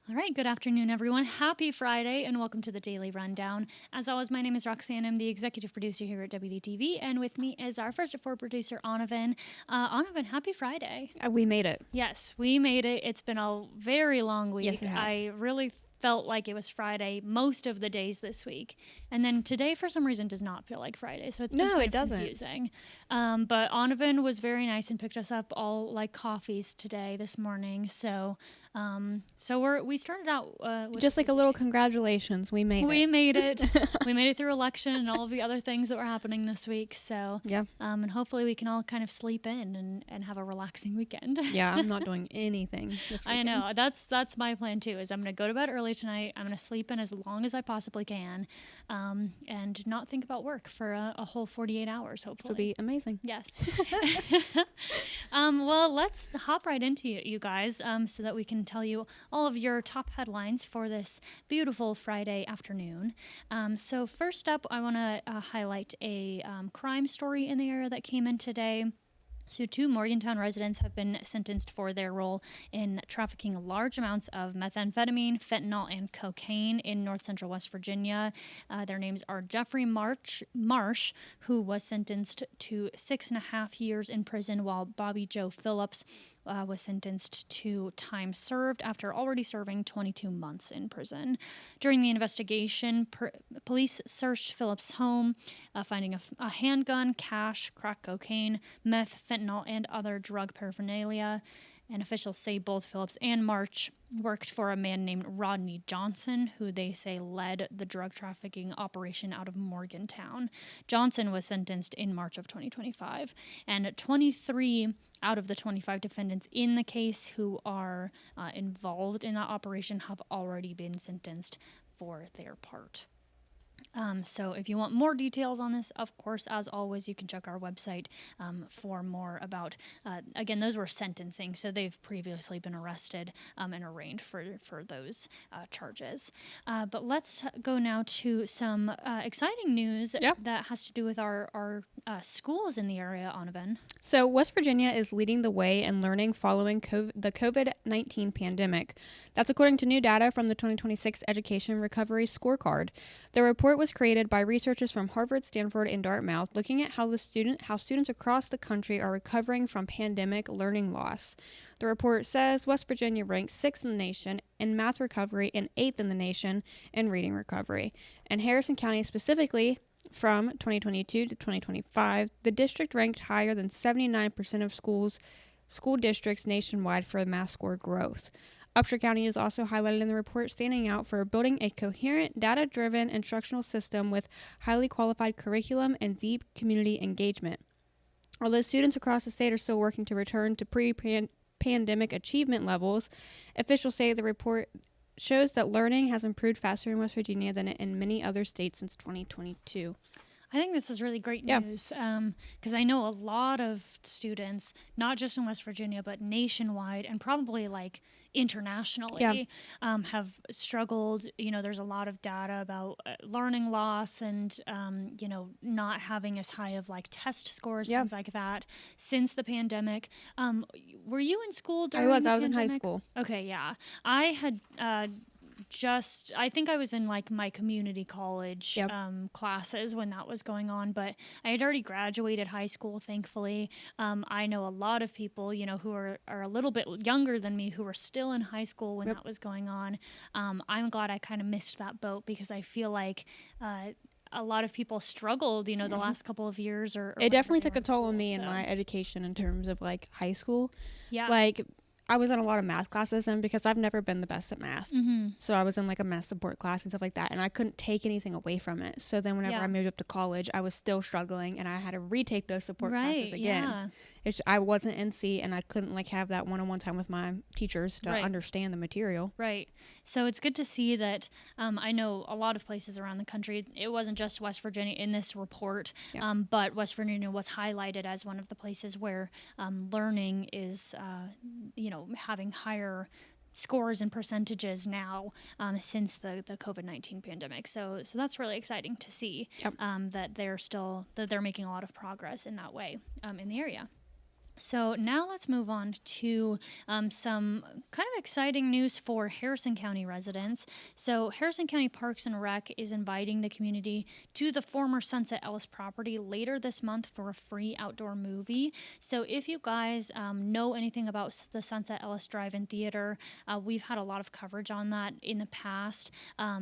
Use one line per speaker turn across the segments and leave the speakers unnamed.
All right, good afternoon, everyone. Happy Friday, and welcome to the Daily Rundown. As always, my name is Roxanne. I'm the executive producer here at WDTV, and with me is our first of four producer, Anavan. Anavan, happy Friday.
We made it.
Yes, we made it. It's been a very long week.
Yes, it has.
I really felt like it was Friday most of the days this week. And then today, for some reason, does not feel like Friday. So it's been
No,
kind
it
of
doesn't.
confusing. But Anavan was very nice and picked us up all like coffees today, this morning. So we started out with
Just like a little congratulations. We made it.
We made it. We made it through election and all of the other things that were happening this week. So
Yeah.
and hopefully we can all kind of sleep in and have a relaxing weekend.
Yeah, I'm not doing anything this weekend.
I know. That's my plan too, is I'm going to go to bed early tonight. I'm going to sleep in as long as I possibly can and not think about work for a whole 48 hours, hopefully.
It'll be amazing.
Yes. Well, let's hop right into you guys so that we can tell you all of your top headlines for this beautiful Friday afternoon. So first up, I want to highlight a crime story in the area that came in today. So 2 Morgantown residents have been sentenced for their role in trafficking large amounts of methamphetamine, fentanyl, and cocaine in north central West Virginia. Their names are Jeffrey Marsh, who was sentenced to 6.5 years in prison, while Bobby Joe Phillips was sentenced to time served after already serving 22 months in prison. During the investigation, police searched Phillips' home, finding a handgun, cash, crack cocaine, meth, fentanyl, and other drug paraphernalia. And officials say both Phillips and March worked for a man named Rodney Johnson, who they say led the drug trafficking operation out of Morgantown. Johnson was sentenced in March of 2025, and 23 out of the 25 defendants in the case who are involved in that operation have already been sentenced for their part. So if you want more details on this, of course, as always, you can check our website for more about, again, those were sentencing, so they've previously been arrested and arraigned for those charges. But let's go now to some exciting news that has to do with our schools in the area, Anavan.
So West Virginia is leading the way in learning following the COVID-19 pandemic. That's according to new data from the 2026 Education Recovery Scorecard. The report was created by researchers from Harvard, Stanford, and Dartmouth, looking at how students across the country are recovering from pandemic learning loss. The report says West Virginia ranks 6th in the nation in math recovery and 8th in the nation in reading recovery. And Harrison County specifically, from 2022 to 2025, the district ranked higher than 79% of school districts nationwide for math score growth. Upshur County is also highlighted in the report, standing out for building a coherent, data-driven instructional system with highly qualified curriculum and deep community engagement. Although students across the state are still working to return to pre-pandemic achievement levels, officials say the report shows that learning has improved faster in West Virginia than in many other states since 2022.
I think this is really great news because I know a lot of students, not just in West Virginia, but nationwide and probably like internationally, have struggled. You know, there's a lot of data about learning loss and, not having as high of like test scores, things like that since the pandemic. Were you in school during the pandemic?
I was in high school.
Okay, yeah. I had I think I was in like my community college classes when that was going on, but I had already graduated high school, thankfully. I know a lot of people, who are a little bit younger than me who were still in high school when that was going on. I'm glad I kind of missed that boat because I feel like a lot of people struggled, the last couple of years. It
definitely took a toll on me in my education in terms of like high school.
Yeah.
Like I was in a lot of math classes, and because I've never been the best at math, so I was in like a math support class and stuff like that, and I couldn't take anything away from it. So then whenever I moved up to college, I was still struggling, and I had to retake those support classes again. I wasn't NC, and I couldn't like have that one-on-one time with my teachers to understand the material.
Right. So it's good to see that. I know a lot of places around the country, it wasn't just West Virginia in this report, but West Virginia was highlighted as one of the places where learning is, having higher scores and percentages now since the COVID-19 pandemic. So that's really exciting to see that they're making a lot of progress in that way in the area. So now let's move on to some kind of exciting news for Harrison County residents. So Harrison County Parks and Rec is inviting the community to the former Sunset Ellis property later this month for a free outdoor movie. So if you guys know anything about the Sunset Ellis Drive-In Theater, we've had a lot of coverage on that in the past.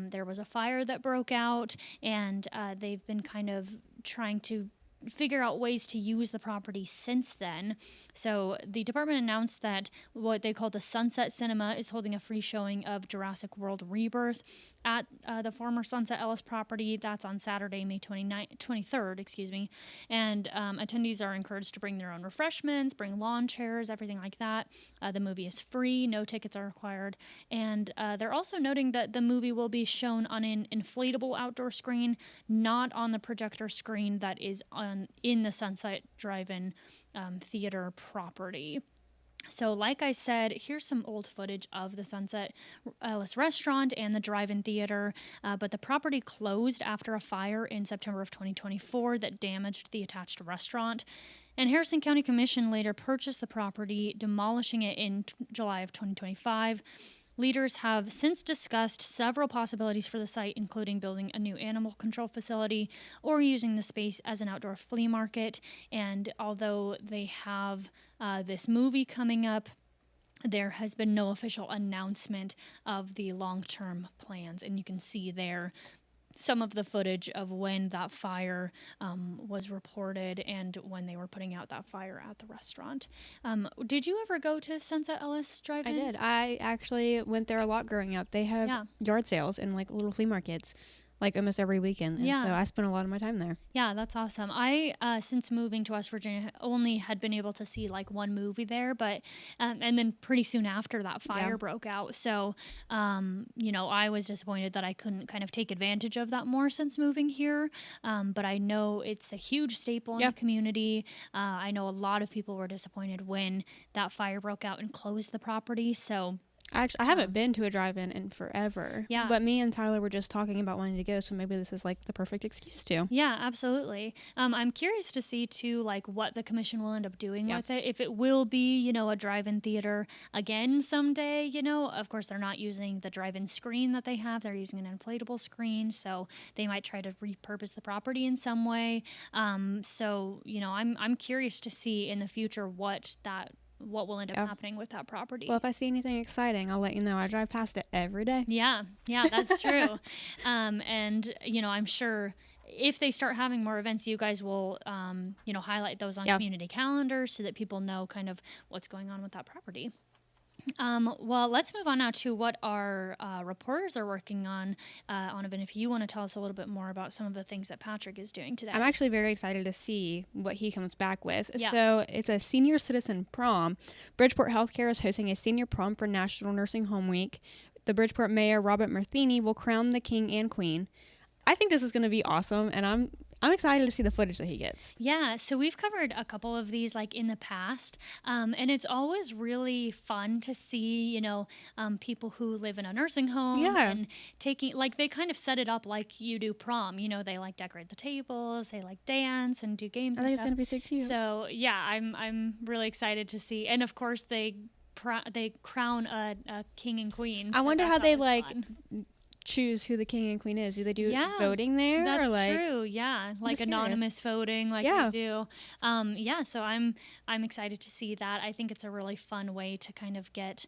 There was a fire that broke out, and they've been kind of trying to figure out ways to use the property since then. So the department announced that what they call the Sunset Cinema is holding a free showing of Jurassic World Rebirth at the former Sunset Ellis property. That's on Saturday, May 23rd, excuse me. And attendees are encouraged to bring their own refreshments, bring lawn chairs, everything like that. The movie is free, no tickets are required. And they're also noting that the movie will be shown on an inflatable outdoor screen, not on the projector screen that is in the Sunset Drive-In Theater property. So like I said, here's some old footage of the Sunset Ellis restaurant and the drive-in theater, but the property closed after a fire in September of 2024 that damaged the attached restaurant. And Harrison County Commission later purchased the property, demolishing it in July of 2025. Leaders have since discussed several possibilities for the site, including building a new animal control facility or using the space as an outdoor flea market. And although they have this movie coming up, there has been no official announcement of the long-term plans. And you can see there some of the footage of when that fire was reported and when they were putting out that fire at the restaurant. Did you ever go to Sunset Ellis Drive-In?
I did. I actually went there a lot growing up. They have yard sales and like little flea markets like almost every weekend. And so I spent a lot of my time there.
Yeah, that's awesome. I, since moving to West Virginia, only had been able to see like one movie there, but, and then pretty soon after that fire broke out. So, you know, I was disappointed that I couldn't kind of take advantage of that more since moving here. But I know it's a huge staple in the community. I know a lot of people were disappointed when that fire broke out and closed the property. So,
I haven't been to a drive-in in forever.
Yeah.
But me and Tyler were just talking about wanting to go, so maybe this is like the perfect excuse to.
Yeah, absolutely. I'm curious to see too, like what the commission will end up doing with it. If it will be, you know, a drive-in theater again someday, you know, of course they're not using the drive-in screen that they have. They're using an inflatable screen, so they might try to repurpose the property in some way. So, you know, I'm curious to see in the future what will end up happening with that property.
Well, if I see anything exciting, I'll let you know. I drive past it every day.
Yeah, that's true. And, you know, I'm sure if they start having more events, you guys will, you know, highlight those on community calendars so that people know kind of what's going on with that property. Well, let's move on now to what our reporters are working on. Onavan, if you want to tell us a little bit more about some of the things that Patrick is doing today.
I'm actually very excited to see what he comes back with.
Yeah.
So it's a senior citizen prom. Bridgeport Healthcare is hosting a senior prom for National Nursing Home Week. The Bridgeport Mayor, Robert Marthini, will crown the king and queen. I think this is going to be awesome, and I'm excited to see the footage that he gets.
Yeah, so we've covered a couple of these like in the past, and it's always really fun to see, you know, people who live in a nursing home and taking, like they kind of set it up like you do prom, you know, they like decorate the tables, they like dance and do games and stuff.
I think it's going to be so cute.
So yeah, I'm really excited to see, and of course they crown a king and queen.
I wonder how they like
fun.
Choose who the king and queen is. Do they do voting there?
That's
or like,
true. Yeah, like anonymous voting, like they do. So I'm excited to see that. I think it's a really fun way to kind of get,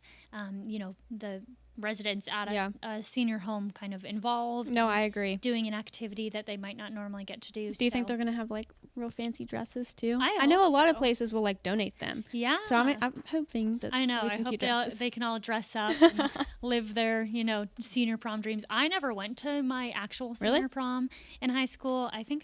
you know, the residents at a senior home kind of involved.
No, I agree.
Doing an activity that they might not normally get to do.
Do you think they're gonna have like real fancy dresses too?
I
know a lot of places will like donate them.
Yeah.
So I'm hoping that.
I know. I hope they can all dress up and live their, you know, senior prom dreams. I never went to my actual senior prom in high school. I think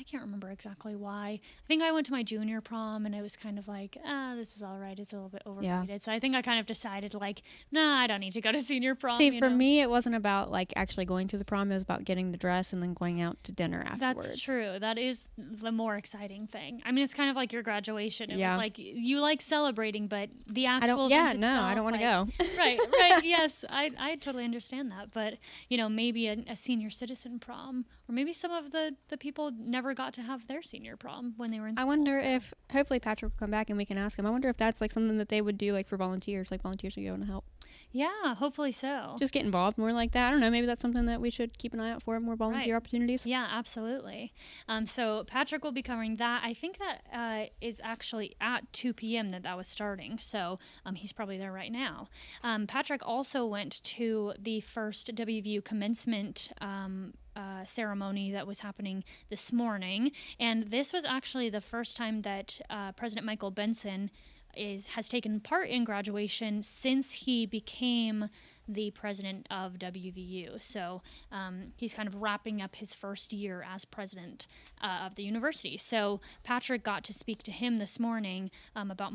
I can't remember exactly why. I think I went to my junior prom and it was kind of like, this is all right. It's a little bit overrated. Yeah. So I think I kind of decided like, nah, I don't need to go to senior prom.
See, for me, it wasn't about like actually going to the prom. It was about getting the dress and then going out to dinner afterwards.
That's true. That is the more exciting thing. I mean, it's kind of like your graduation. It was like, you like celebrating, but the actual event itself,
I don't want to go.
Right. Yes, I totally understand that. But, you know, maybe a senior citizen prom, or maybe some of the people never never got to have their senior prom when they were in school.
I wonder if, hopefully Patrick will come back and we can ask him. I wonder if that's like something that they would do like for volunteers, like volunteers to go and help.
Yeah, hopefully so.
Just get involved more like that. I don't know. Maybe that's something that we should keep an eye out for, more volunteer opportunities.
Yeah, absolutely. So Patrick will be covering that. I think that is actually at 2 p.m. that was starting. So he's probably there right now. Patrick also went to the first WVU commencement ceremony that was happening this morning. And this was actually the first time that President Michael Benson has taken part in graduation since he became the president of WVU. So he's kind of wrapping up his first year as president of the university. So Patrick got to speak to him this morning about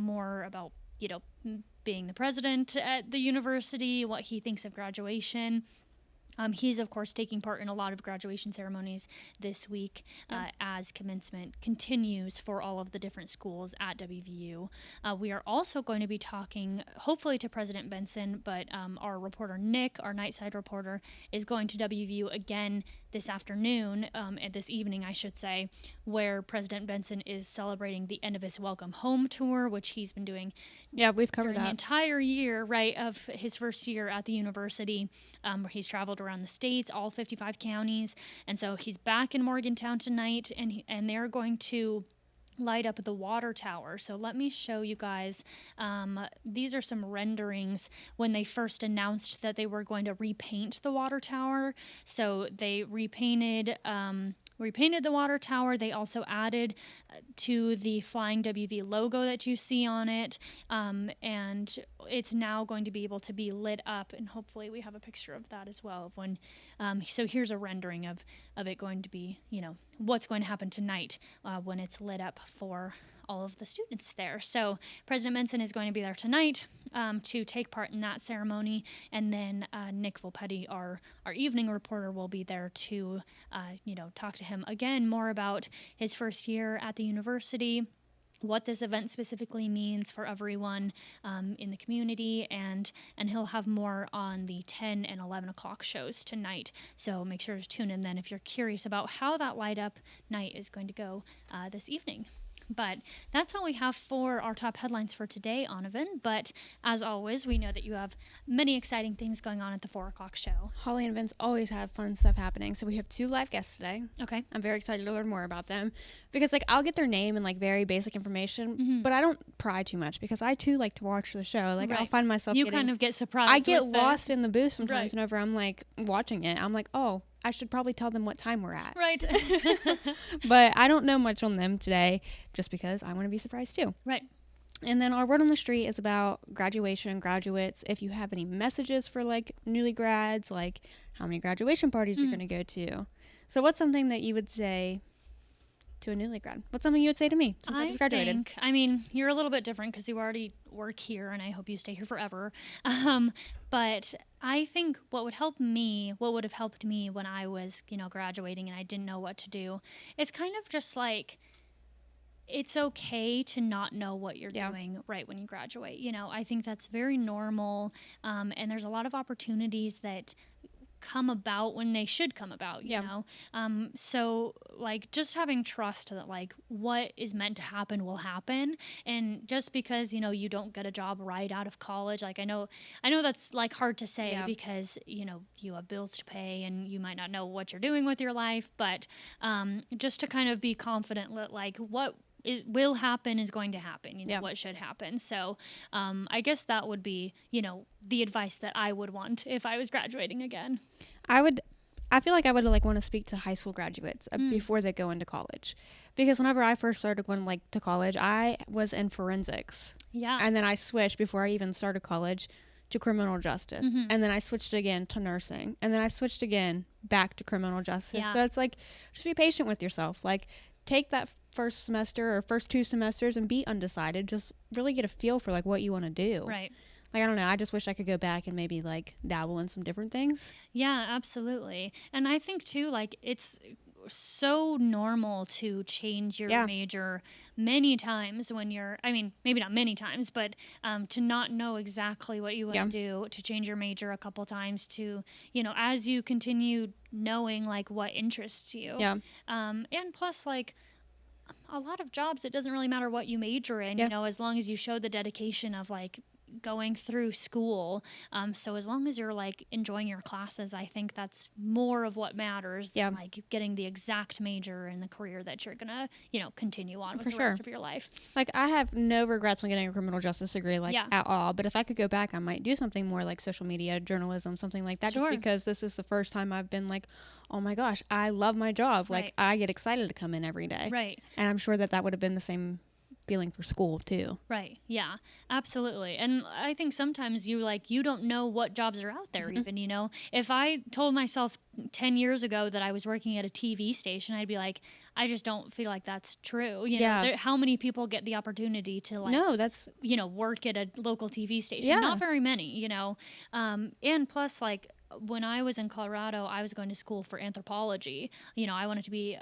being the president at the university, what he thinks of graduation. He's, of course, taking part in a lot of graduation ceremonies this week as commencement continues for all of the different schools at WVU. We are also going to be talking, hopefully, to President Benson, but our reporter, Nick, our Nightside reporter, is going to WVU again this afternoon, this evening, I should say, where President Benson is celebrating the end of his Welcome Home tour, which he's been doing
we've covered
the entire year, right, of his first year at the university, where he's traveled around the states, all 55 counties, and so he's back in Morgantown tonight, and they're going to light up the water tower. So let me show you guys. These are some renderings when they first announced that they were going to repaint the water tower. So they repainted the water tower. They also added to the Flying WV logo that you see on it, and it's now going to be able to be lit up, and hopefully we have a picture of that as well. Of when, so here's a rendering of it going to be, what's going to happen tonight when it's lit up for all of the students there. So President Benson is going to be there tonight to take part in that ceremony, and then Nick Volpetti, our evening reporter, will be there to talk to him again more about his first year at the university, what this event specifically means for everyone in the community, and he'll have more on the 10 and 11 o'clock shows tonight. So make sure to tune in then if you're curious about how that light up night is going to go this evening. But that's all we have for our top headlines for today, Onovan. But as always, we know that you have many exciting things going on at the 4 o'clock show.
Holly and Vince always have fun stuff happening. So we have 2 live guests today.
Okay.
I'm very excited to learn more about them because I'll get their name and very basic information, but I don't pry too much because I too like to watch the show. I'll find myself
kind of get surprised.
I get lost in the booth sometimes whenever I'm watching it. I'm oh, I should probably tell them what time we're at.
Right.
But I don't know much on them today just because I want to be surprised too.
Right.
And then our word on the street is about graduation and graduates. If you have any messages for newly grads, how many graduation parties you're going to go to. So what's something that you would say to a newly grad? What's something you would say to me since I just graduated?
You're a little bit different because you already work here, and I hope you stay here forever. But I think what would have helped me when I was, graduating and I didn't know what to do, is kind of just it's okay to not know what you're doing right when you graduate. I think that's very normal, and there's a lot of opportunities that come about when they should come about, you know? So just having trust that what is meant to happen will happen. And just because, you don't get a job right out of college, I know that's hard to say because, you have bills to pay and you might not know what you're doing with your life, but just to kind of be confident that what will happen is going to happen, what should happen. So I guess that would be, the advice that I would want if I was graduating again.
I feel like I would want to speak to high school graduates before they go into college, because whenever I first started going to college, I was in forensics. Yeah. And then I switched before I even started college to criminal justice. Mm-hmm. And then I switched again to nursing. And then I switched again back to criminal justice. Yeah. So it's just be patient with yourself. Take that first semester or first 2 semesters and be undecided. Just really get a feel for what you want to do.
Right.
I don't know. I just wish I could go back and maybe dabble in some different things.
Yeah, absolutely. And I think too, it's so normal to change your
Yeah.
major many times when you're, I mean, maybe not many times, but to not know exactly what you want
Yeah.
to do, to change your major a couple times, to, as you continue knowing like what interests you.
Yeah.
And plus, like, a lot of jobs, it doesn't really matter what you major in,
Yeah.
as long as you show the dedication of like going through school. So as long as you're like enjoying your classes, I think that's more of what matters
Yeah.
than like getting the exact major in the career that you're gonna, continue on with
For
the
sure.
rest of your life.
Like, I have no regrets on getting a criminal justice degree, like,
Yeah.
at all. But if I could go back, I might do something more like social media, journalism, something like that.
Sure.
Just because this is the first time I've been like, oh my gosh, I love my job. Like,
Right.
I get excited to come in every day.
Right.
And I'm sure that would have been the same feeling for school, too.
Right. Yeah, absolutely. And I think sometimes you don't know what jobs are out there even, If I told myself 10 years ago that I was working at a TV station, I'd be like, I just don't feel like that's true.
Yeah.
How many people get the opportunity to
No, that's,
work at a local TV station?
Yeah.
Not very many, and plus, like, when I was in Colorado, I was going to school for anthropology. I wanted to be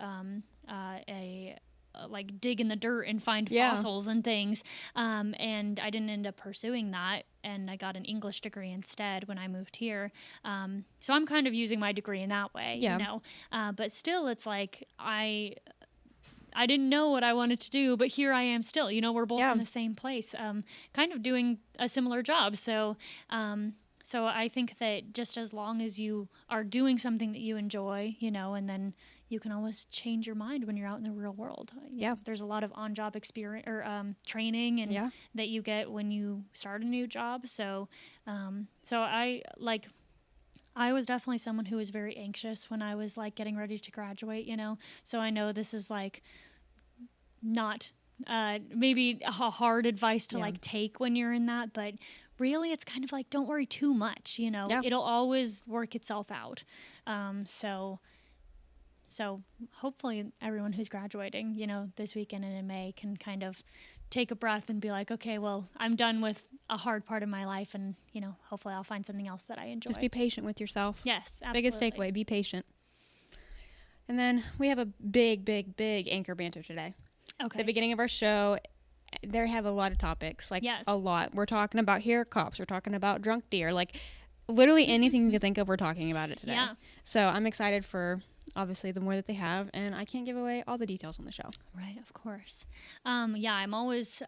like dig in the dirt and find
Yeah.
fossils and things. And I didn't end up pursuing that. And I got an English degree instead when I moved here. So I'm kind of using my degree in that way,
Yeah.
But still, it's like I didn't know what I wanted to do, but here I am still. We're both
Yeah.
in the same place, kind of doing a similar job. So I think that just as long as you are doing something that you enjoy, and then you can always change your mind when you're out in the real world.
Yeah.
There's a lot of on-job experience or training and
Yeah.
that you get when you start a new job. So I was definitely someone who was very anxious when I was like getting ready to graduate, So I know this is like not maybe a hard advice to
Yeah.
like take when you're in that, but really it's kind of like, don't worry too much,
Yeah.
It'll always work itself out. So hopefully everyone who's graduating, this weekend and in May can kind of take a breath and be like, okay, well, I'm done with a hard part of my life, and hopefully I'll find something else that I enjoy.
Just be patient with yourself.
Yes, absolutely.
Biggest takeaway, be patient. And then we have a big, big, big anchor banter today.
Okay.
The beginning of our show, they have a lot of topics, like
Yes.
a lot. We're talking about hair cops. We're talking about drunk deer. Like literally anything you can think of, we're talking about it today.
Yeah.
So I'm excited for obviously the more that they have, and I can't give away all the details on the show.
Right, of course. Yeah, I'm always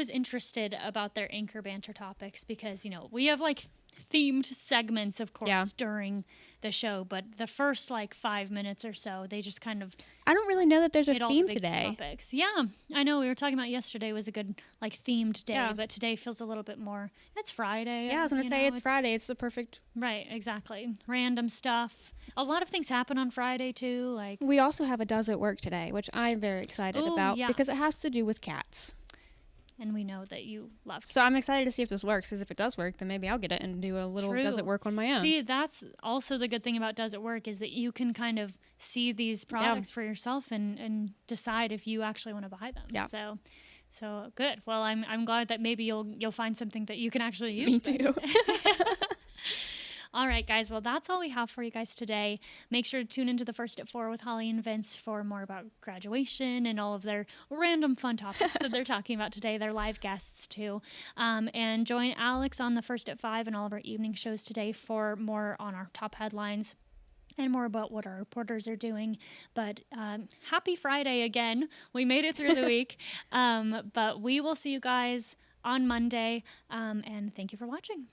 interested about their anchor banter topics because, we have like themed segments, of course,
Yeah.
during the show, but the first like 5 minutes or so, they just kind of
I don't really know that there's a
hit all the
theme
big
today.
topics. Yeah, I know we were talking about yesterday was a good like themed day,
Yeah.
but today feels a little bit more. It's Friday.
Yeah, I was going to say it's Friday. It's the perfect.
Right, exactly. Random stuff. A lot of things happen on Friday too. Like
We also have a Does It Work today, which I'm very excited
Ooh,
about
yeah.
because it has to do with cats.
and we know that you love.
So I'm excited to see if this works, because if it does work, then maybe I'll get it and do a little
True.
Does It Work on my own.
See, that's also the good thing about Does It Work is that you can kind of see these products for yourself and decide if you actually want to buy them.
Yeah.
So good. Well, I'm glad that maybe you'll find something that you can actually use.
Me
then.
too.
All right, guys. Well, that's all we have for you guys today. Make sure to tune into the First at 4 with Holly and Vince for more about graduation and all of their random fun topics that they're talking about today. They're live guests, too. And join Alex on the First at 5 and all of our evening shows today for more on our top headlines and more about what our reporters are doing. But happy Friday again. We made it through the week. But we will see you guys on Monday. And thank you for watching.